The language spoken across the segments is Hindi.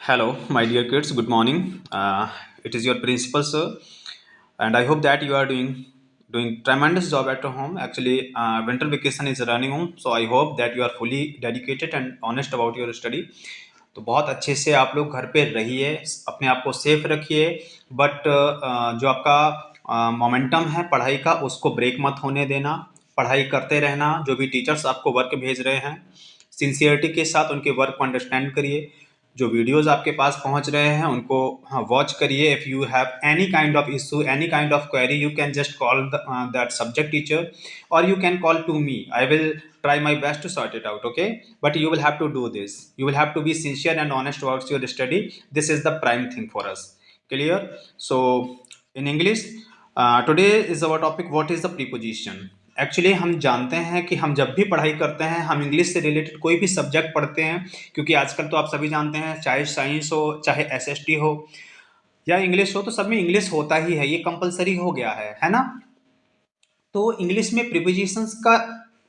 Hello, my dear kids. Good morning. It is your principal, sir, and I hope that you are doing tremendous job at home. Actually, winter vacation is running on, so I hope that you are fully dedicated and honest about your study. तो बहुत अच्छे से आप लोग घर पे रहिए, अपने आप को सेफ रखिए, बट जो आपका मोमेंटम है पढ़ाई का उसको ब्रेक मत होने देना। पढ़ाई करते रहना। जो भी टीचर्स आपको वर्क भेज रहे हैं सिंसियरिटी के साथ उनके वर्क को अंडरस्टैंड करिए। जो वीडियोस आपके पास पहुंच रहे हैं उनको वॉच करिए। If you have any kind of issue, any kind of query, you can just call that subject teacher और you can call to me. I will try my best to sort it out, okay? But you will have to do this. You will have to be sincere and honest about your study. This is the prime thing for us. Clear? So in English, today is our topic, what is the preposition. Actually हम जानते हैं कि हम जब भी पढ़ाई करते हैं, हम इंग्लिश से रिलेटेड कोई भी सब्जेक्ट पढ़ते हैं, क्योंकि आजकल तो आप सभी जानते हैं, चाहे साइंस हो, चाहे एसएसटी हो या इंग्लिश हो, तो सब में इंग्लिश होता ही है, ये कंपलसरी हो गया है ना। तो इंग्लिश में प्रीपोजिशंस का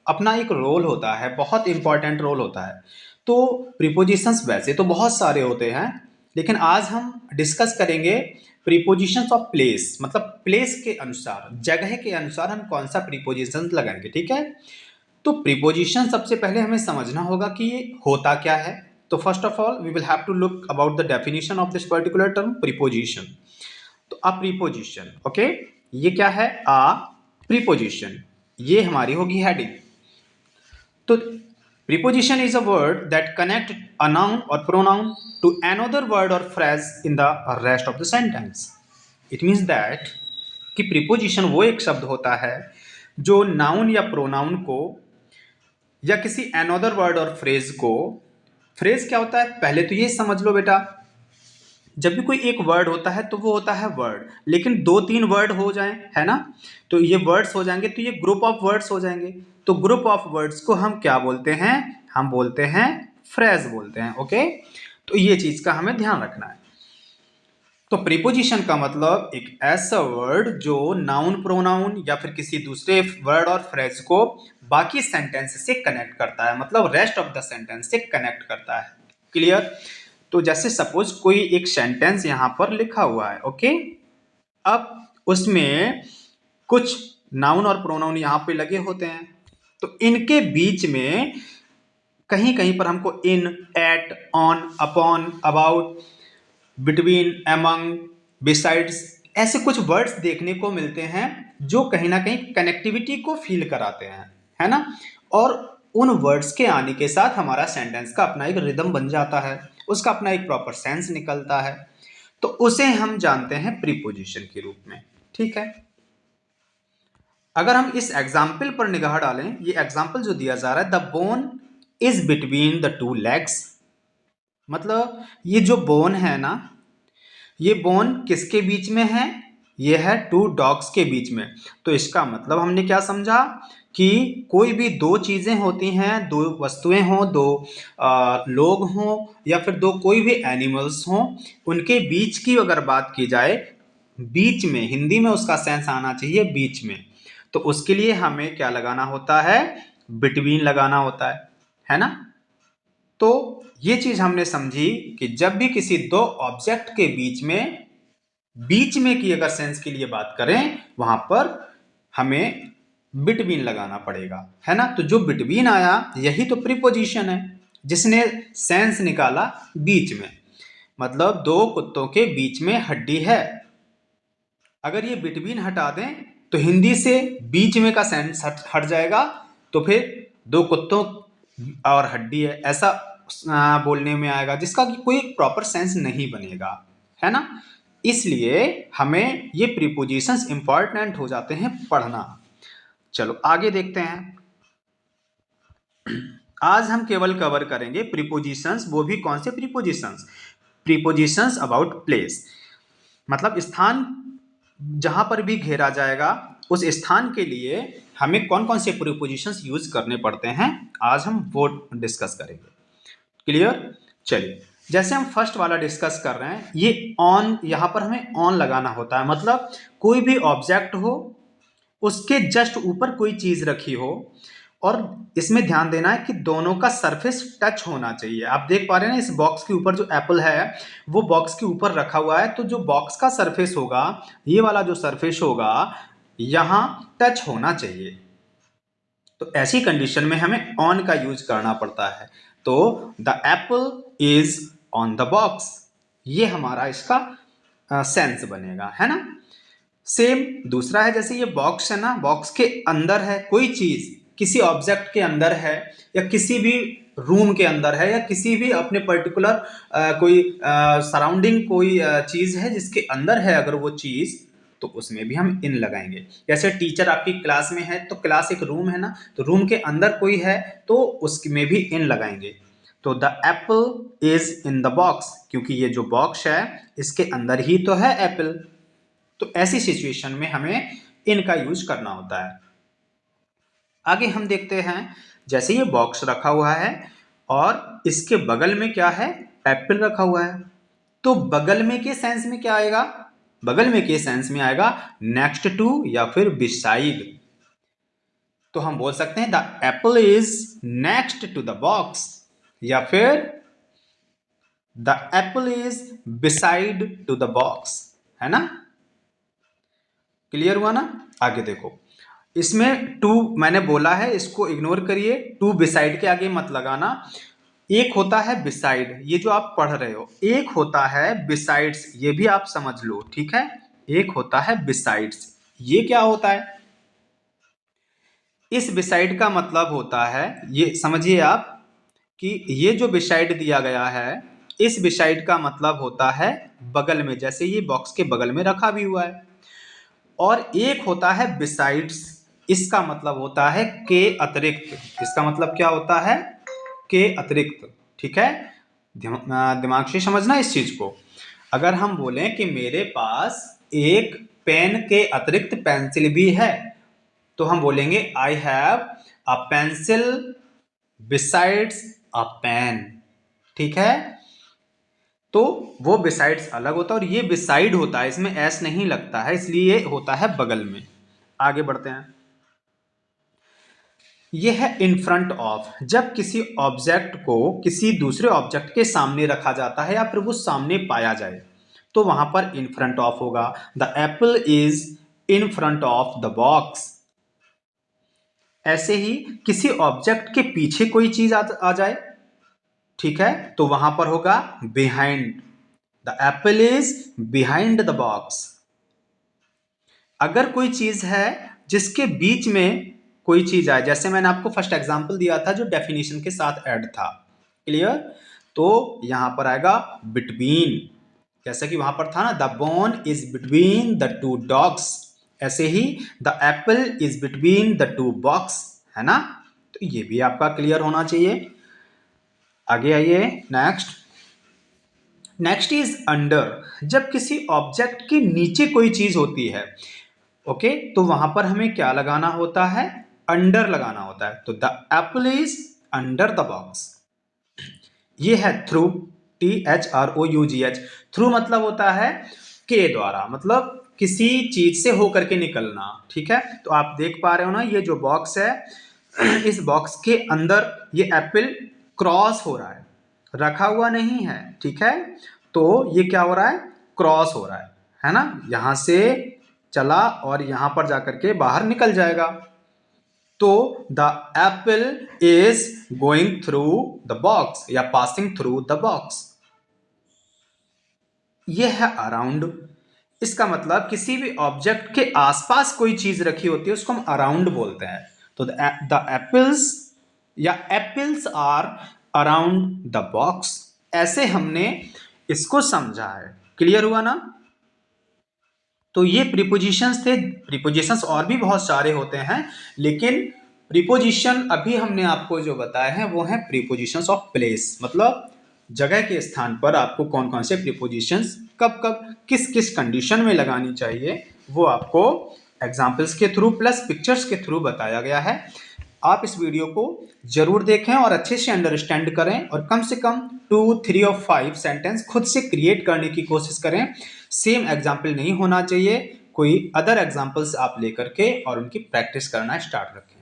अपना एक रोल होता है, बहुत इंपॉर्टेंट रोल होता है। तो प्रीपोजिशंस वैसे तो बहुत सारे होते हैं, लेकिन आज हम डिस्कस करेंगे प्रीपोजिशंस ऑफ प्लेस, मतलब प्लेस के अनुसार, जगह के अनुसार हम कौन सा प्रीपोजिशंस लगाएंगे, ठीक है। तो प्रीपोजिशन सबसे पहले हमें समझना होगा कि ये होता क्या है। तो first of all we will have to look about the definition of this particular term preposition. तो अ प्रीपोजिशन, ओके, ये क्या है? अ प्रीपोजिशन, ये हमारी होगी हेडिंग। तो preposition is a word that connect a noun or pronoun to another word or phrase in the rest of the sentence. It means that कि preposition वो एक शब्द होता है जो नाउन या प्रोनाउन को या किसी another word और phrase को, phrase क्या होता है पहले तो ये समझ लो बेटा, जब भी कोई एक वर्ड होता है तो वो होता है वर्ड, लेकिन दो तीन वर्ड हो जाएं, है ना, तो ये वर्ड्स हो जाएंगे, तो ये ग्रुप ऑफ वर्ड्स हो जाएंगे। तो ग्रुप ऑफ वर्ड्स को हम क्या बोलते हैं? हम बोलते हैं फ्रेज बोलते हैं, ओके। तो ये चीज का हमें ध्यान रखना है। तो प्रीपोजिशन का मतलब एक ऐसा वर्ड जो नाउन प्रोनाउन या फिर किसी दूसरे वर्ड और फ्रेज को बाकी सेंटेंस से कनेक्ट करता है, मतलब रेस्ट ऑफ द सेंटेंस से कनेक्ट करता है। क्लियर? तो जैसे सपोज कोई एक सेंटेंस यहां पर लिखा हुआ है, ओके, अब उसमें कुछ नाउन और प्रोनाउन यहां पे लगे होते हैं, तो इनके बीच में कहीं कहीं पर हमको in, at, on, upon, about, between, among, besides, ऐसे कुछ वर्ड्स देखने को मिलते हैं जो कहीं ना कहीं कनेक्टिविटी को फील कराते हैं, है ना। और उन वर्ड्स के आने के साथ हमारा सेंटेंस का अपना एक रिदम बन जाता है, उसका अपना एक प्रॉपर सेंस निकलता है, तो उसे हम जानते हैं प्रीपोजिशन के रूप में, ठीक है। अगर हम इस एग्जाम्पल पर निगाह डालें, ये एग्जाम्पल जो दिया जा रहा है, the bone is between the two legs, मतलब ये जो बोन है ना, ये बोन किसके बीच में है? ये है टू डॉग्स के बीच में। तो इसका मतलब हमने क्या समझा कि कोई भी दो चीजें होती हैं, दो वस्तुएं हों, दो लोग हों, या फिर दो कोई भी एनिमल्स हों, उनके बीच की अगर बात की जाए, बीच में, हिंदी में उसका सेंस आना चाहिए बीच में, तो उसके लिए हमें क्या लगाना होता है? बिटवीन लगाना होता है ना। तो ये चीज हमने समझी कि जब भी किसी दो ऑब्जेक्ट के बीच में की अगर सेंस के लिए बात करें, वहां पर हमें बिटवीन लगाना पड़ेगा, है ना। तो जो बिटवीन आया यही तो प्रीपोजिशन है, जिसने सेंस निकाला बीच में, मतलब दो कुत्तों के बीच में हड्डी है। अगर ये बिटवीन हटा दें तो हिंदी से बीच में का सेंस हट जाएगा, तो फिर दो कुत्तों और हड्डी है ऐसा बोलने में आएगा, जिसका कोई प्रॉपर सेंस नहीं बनेगा, है ना। इसलिए हमें ये प्रीपोजिशंस इंपॉर्टेंट हो जाते हैं पढ़ना। चलो आगे देखते हैं। आज हम केवल कवर करेंगे प्रीपोजिशंस, वो भी कौन से प्रीपोजिशंस? प्रीपोजिशंस अबाउट प्लेस, मतलब स्थान जहां पर भी घेरा जाएगा उस स्थान के लिए हमें कौन कौन से प्रीपोजिशंस यूज करने पड़ते हैं, आज हम वो डिस्कस करेंगे। क्लियर? चलिए, जैसे हम फर्स्ट वाला डिस्कस कर रहे हैं, ये ऑन, यहां पर हमें ऑन लगाना होता है, मतलब कोई भी ऑब्जेक्ट हो, उसके जस्ट ऊपर कोई चीज रखी हो, और इसमें ध्यान देना है कि दोनों का सरफेस टच होना चाहिए। आप देख पा रहे हैं ना, इस बॉक्स के ऊपर जो एप्पल है वो बॉक्स के ऊपर रखा हुआ है, तो जो बॉक्स का सरफेस होगा, ये वाला जो सरफेस होगा, यहां टच होना चाहिए। तो ऐसी कंडीशन में हमें ऑन का यूज करना पड़ता है। तो the apple is on the box, ये हमारा इसका सेंस बनेगा, है ना। सेम दूसरा है, जैसे ये बॉक्स है ना, बॉक्स के अंदर है कोई चीज, किसी ऑब्जेक्ट के अंदर है, या किसी भी रूम के अंदर है, या किसी भी अपने पर्टिकुलर कोई सराउंडिंग कोई चीज है जिसके अंदर है अगर वो चीज, तो उसमें भी हम इन लगाएंगे। जैसे टीचर आपकी क्लास में है, तो क्लास एक रूम है ना, तो रूम के अंदर कोई है तो उसमें भी इन लगाएंगे। तो the apple is in the box, क्योंकि ये जो बॉक्स है इसके अंदर ही तो है एप्पल। तो ऐसी सिचुएशन में हमें इनका यूज करना होता है। आगे हम देखते हैं, जैसे ये बॉक्स रखा हुआ है और इसके बगल में क्या है, एप्पल रखा हुआ है, तो बगल में के सेंस में क्या आएगा, बगल में के सेंस में आएगा नेक्स्ट टू या फिर बिसाइड। तो हम बोल सकते हैं the apple is next to the box, या फिर the apple is beside to the box, है ना। क्लियर हुआ ना। आगे देखो, इसमें टू मैंने बोला है, इसको इग्नोर करिए, टू बिसाइड के आगे मत लगाना। एक होता है बिसाइड, ये जो आप पढ़ रहे हो, एक होता है बिसाइड्स, ये भी आप समझ लो, ठीक है। एक होता है बिसाइड्स, ये क्या होता है, इस बिसाइड का मतलब होता है, ये समझिए आप कि ये जो बिसाइड दिया गया है, इस बिसाइड का मतलब होता है बगल में, जैसे ये बॉक्स के बगल में रखा भी हुआ है। और एक होता है बिसाइड्स, इसका मतलब होता है के अतिरिक्त, इसका मतलब क्या होता है, के अतिरिक्त, ठीक है। दिमाग से समझना इस चीज को। अगर हम बोलें कि मेरे पास एक पेन के अतिरिक्त पेंसिल भी है, तो हम बोलेंगे I have a pencil besides a pen, ठीक है। तो वो बिसाइड्स अलग होता है और ये बिसाइड होता है, इसमें एस नहीं लगता है, इसलिए ये होता है बगल में। आगे बढ़ते हैं, ये है इन फ्रंट ऑफ, जब किसी ऑब्जेक्ट को किसी दूसरे ऑब्जेक्ट के सामने रखा जाता है या फिर वो सामने पाया जाए, तो वहां पर इन फ्रंट ऑफ होगा। The apple is in front of the box. ऐसे ही किसी ऑब्जेक्ट के पीछे कोई चीज आ जाए, ठीक है, तो वहां पर होगा behind. The apple is behind the box. अगर कोई चीज है जिसके बीच में कोई चीज आए, जैसे मैंने आपको फर्स्ट एग्जांपल दिया था जो डेफिनेशन के साथ ऐड था, क्लियर। तो यहां पर आएगा बिटवीन, जैसे कि वहां पर था ना, the bone is between the two dogs, ऐसे ही the apple is between the two box, है ना। तो ये भी आपका क्लियर होना चाहिए। आगे आइए, नेक्स्ट। नेक्स्ट इज अंडर, जब किसी ऑब्जेक्ट के नीचे कोई चीज होती है, ओके, तो वहां पर हमें क्या लगाना होता है, अंडर लगाना होता है। तो the apple is under the box. ये है थ्रू, THROUGH। थ्रू मतलब होता है के द्वारा, मतलब किसी चीज से होकर के निकलना, ठीक है। तो आप देख पा रहे हो ना, ये जो बॉक्स है, इस बॉक्स के अंदर ये एप्पल क्रॉस हो रहा है, रखा हुआ नहीं है, ठीक है। तो ये क्या हो रहा है, क्रॉस हो रहा है ना, यहां से चला और यहां पर जाकर के बाहर निकल जाएगा। तो the apple is going through the box या पासिंग थ्रू द बॉक्स। यह है अराउंड, इसका मतलब किसी भी ऑब्जेक्ट के आसपास कोई चीज रखी होती है उसको हम अराउंड बोलते हैं। तो द एप्पल्स या apples are around the box, ऐसे हमने इसको समझा है। क्लियर हुआ ना। तो ये प्रीपोजिशंस थे। प्रीपोजिशंस और भी बहुत सारे होते हैं, लेकिन प्रीपोजिशन अभी हमने आपको जो बताए हैं वो है प्रीपोजिशंस ऑफ प्लेस, मतलब जगह के स्थान पर आपको कौन कौन से प्रीपोजिशंस कब कब किस किस कंडीशन में लगानी चाहिए, वो आपको एग्जाम्पल्स के थ्रू प्लस पिक्चर्स के थ्रू बताया गया है। आप इस वीडियो को जरूर देखें और अच्छे से अंडरस्टैंड करें, और कम से कम 2, 3 और 5 सेंटेंस खुद से क्रिएट करने की कोशिश करें। सेम एग्जाम्पल नहीं होना चाहिए, कोई अदर एग्जाम्पल्स आप लेकर के और उनकी प्रैक्टिस करना स्टार्ट रखें।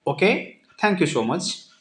Okay, Thank you so much.